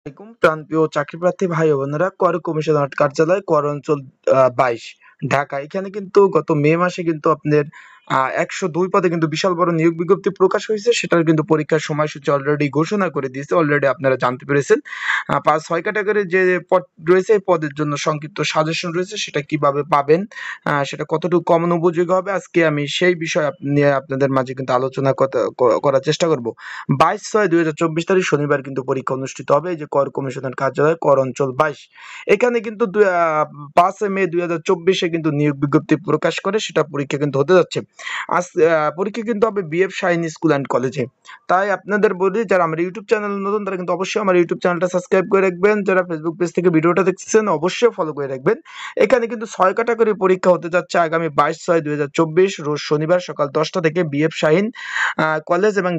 আলাইকুম প্রাণপ্রিয় চাকরিপ্রার্থী ভাই ও বোনেরা, কর কমিশনারেট কার্যালয় কর অঞ্চল 22 ঢাকা। এখানে কিন্তু গত মে মাসে কিন্তু আপনাদের 102 পদে কিন্তু বিশাল বড় নিয়োগ বিজ্ঞপ্তি প্রকাশ হয়েছে। সেটার কিন্তু পরীক্ষার সময়সূচি অলরেডি ঘোষণা করে দিয়েছে, অলরেডি আপনারা জানতে পেরেছেন। 6 ক্যাটাগরির যে পদ রয়েছে এই পদের জন্য সংক্ষিপ্ত সাজেশন রয়েছে, সেটা কিভাবে পাবেন, সেটা কতটুকু কমন উপযোগী হবে, আজকে আমি সেই বিষয়ে নিয়ে আপনাদের মাঝে কিন্তু আলোচনা করার চেষ্টা করব। 22/6/2024 তারিখ শনিবার কিন্তু পরীক্ষা অনুষ্ঠিত হবে, এই যে কর কমিশনের কার্যালয় কর অঞ্চল 22। এখানে কিন্তু 5 মে 2024 কিন্তু নিয়োগ বিজ্ঞপ্তি প্রকাশ করে, সেটা পরীক্ষা কিন্তু হতে যাচ্ছে। আজ পরীক্ষা কিন্তু হবে বিএফ শাহিন স্কুল অ্যান্ড কলেজে। তাই আপনাদের বলি, যারা আমার ইউটিউব চ্যানেল নতুন তারা কিন্তু অবশ্যই আমার ইউটিউব চ্যানেলটা সাবস্ক্রাইব করে রাখবেন। যারা ফেসবুক পেজ থেকে ভিডিওটা দেখছেন অবশ্যই ফলো করে রাখবেন। এখানে কিন্তু 6 ক্যাটাগরি পরীক্ষা হতে যাচ্ছে আগামী 22/6/2024 রোজ শনিবার সকাল 10টা থেকে বিএফ শাহিন কলেজ এবং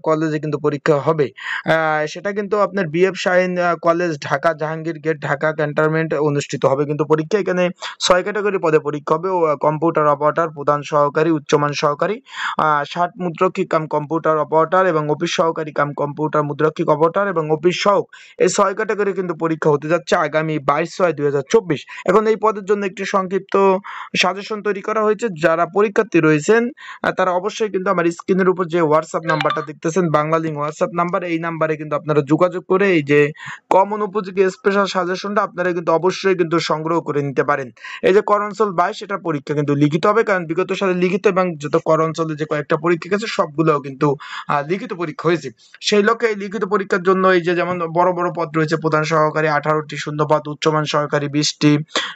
কলেজে কিন্তু পরীক্ষা হবে। সেটা কিন্তু আপনার BF Shaheen college Dhaka, Jahangir gate Dhaka cantonment অনুষ্ঠিত হবে কিন্তু পরীক্ষা। এখানে 6 ক্যাটাগরি পদে পরীক্ষা হবে। কম্পিউটার অপারেটর, প্রধান সহকারী, উচ্চমান সহকারী, 60 মুদ্রক্ষিক কাম কম্পিউটার অপারেটর এবং অফিস সহকারী কাম কম্পিউটার মুদ্রক্ষিক অপারেটর এবং অফিস সহক, এই 6 ক্যাটাগরি কিন্তু পরীক্ষা হতে যাচ্ছে আগামী 22/6/2024। এখন এই পদের জন্য একটি সংক্ষিপ্ত সাজেশন তৈরি করা হয়েছে। যারা পরীক্ষার্থী রয়েছেন তারা অবশ্যই কিন্তু আমার স্ক্রিনের উপর যে হোয়াটসঅ্যাপ নাম্বারটা দেখতেছেন, বাংলা লিঙ্ক হোয়াটসঅ্যাপ নাম্বার, এই নাম্বারে কিন্তু আপনারা যোগাযোগ করে এই যে কমন উপযোগী স্পেশাল সাজেশনটা আপনারা কিন্তু অবশ্যই কিন্তু সংগ্রহ করে নিতে পারেন। এই যে কর অঞ্চল 22 এটার পরীক্ষা কিন্তু লিখিত হবে, কারণ বিগত সালে লিখিত এবং যত কর অঞ্চলে যে কয়েকটা পরীক্ষা গেছে সবগুলোও কিন্তু লিখিত পরীক্ষা হয়েছে। সেই লক্ষ্যে এই লিখিত পরীক্ষার জন্য এই যে যেমন বড় বড় পদ রয়েছে, প্রধান সহকারী 18টি শূন্যপদ, উচ্চমান সহকারী 20টি,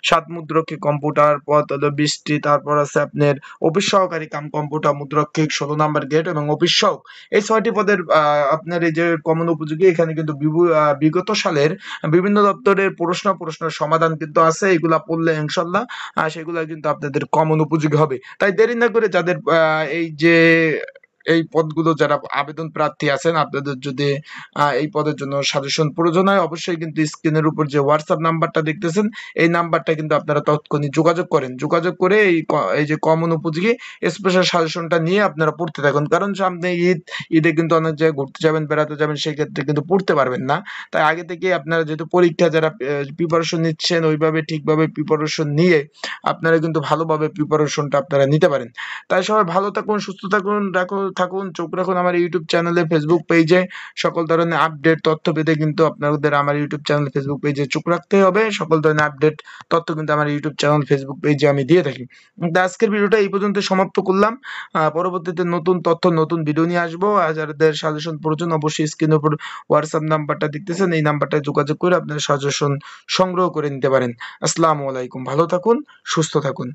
7 মুদ্রক্ষিক কম্পিউটার পদ হলো 20টি, তারপর আছে আপনার অফিস সহকারী কাম কম্পিউটার মুদ্রক্ষিক 16 নাম্বার গেট এবং অফিস সহক, এই 6টি পদের আপনার এই যে কমন উপযোগী। এখানে কিন্তু বিগত সালের বিভিন্ন দপ্তরের প্রশ্নের সমাধান কিন্তু আছে, এগুলা পড়লে ইনশাল্লাহ সেগুলা কিন্তু আপনাদের কমন উপযোগী হবে। তাই দেরি না করে যাদের এই যে এই পদগুলো যারা আবেদন প্রার্থী আছেন, আপনাদের যদি এই পদের জন্য সাজেশন প্রয়োজন হয় অবশ্যই কিন্তু স্ক্রিনের উপর যে হোয়াটসঅ্যাপ নাম্বারটা দেখতেছেন এই নাম্বারটা কিন্তু আপনারা তৎক্ষণিক যোগাযোগ করে এই যে কমন উপযোগী স্পেশাল সাজেশনটা নিয়ে আপনারা পড়তে থাকুন। কারণ সামনে ঈদে কিন্তু অনেক জায়গায় ঘুরতে যাবেন, বেড়াতে যাবেন, সেই ক্ষেত্রে কিন্তু পড়তে পারবেন না। তাই আগে থেকে আপনারা যেহেতু পরীক্ষা যারা প্রিপারেশন নিচ্ছেন ওইভাবে ঠিকভাবে প্রিপারেশন নিয়ে আপনারা কিন্তু ভালোভাবে প্রিপারেশনটা আপনারা নিতে পারেন। তাই সবাই ভালো থাকুন, সুস্থ থাকুন, চোখ রাখুন আমার ইউটিউব চ্যানেলে, ফেসবুক পেজে। সকল ধরনের আপডেট তথ্য পেতে কিন্তু আপনাদের আমার ইউটিউব চ্যানেল, ফেসবুক পেজে চোখ রাখতে হবে। সকল ধরনের আপডেট তথ্য কিন্তু আমার ইউটিউব চ্যানেল, ফেসবুক পেজে আমি দিয়ে থাকি। আজকের ভিডিওটা এই পর্যন্ত সমাপ্ত করলাম। পরবর্তীতে নতুন তথ্য, নতুন ভিডিও নিয়ে আসবো। আর যাদের সাজেশন প্রয়োজন অবশ্যই স্ক্রিনের উপর হোয়াটসঅ্যাপ নাম্বারটা দেখতেছেন, এই নাম্বারটায় যোগাযোগ করে আপনারা সাজেশন সংগ্রহ করে নিতে পারেন। আসসালামু আলাইকুম, ভালো থাকুন, সুস্থ থাকুন।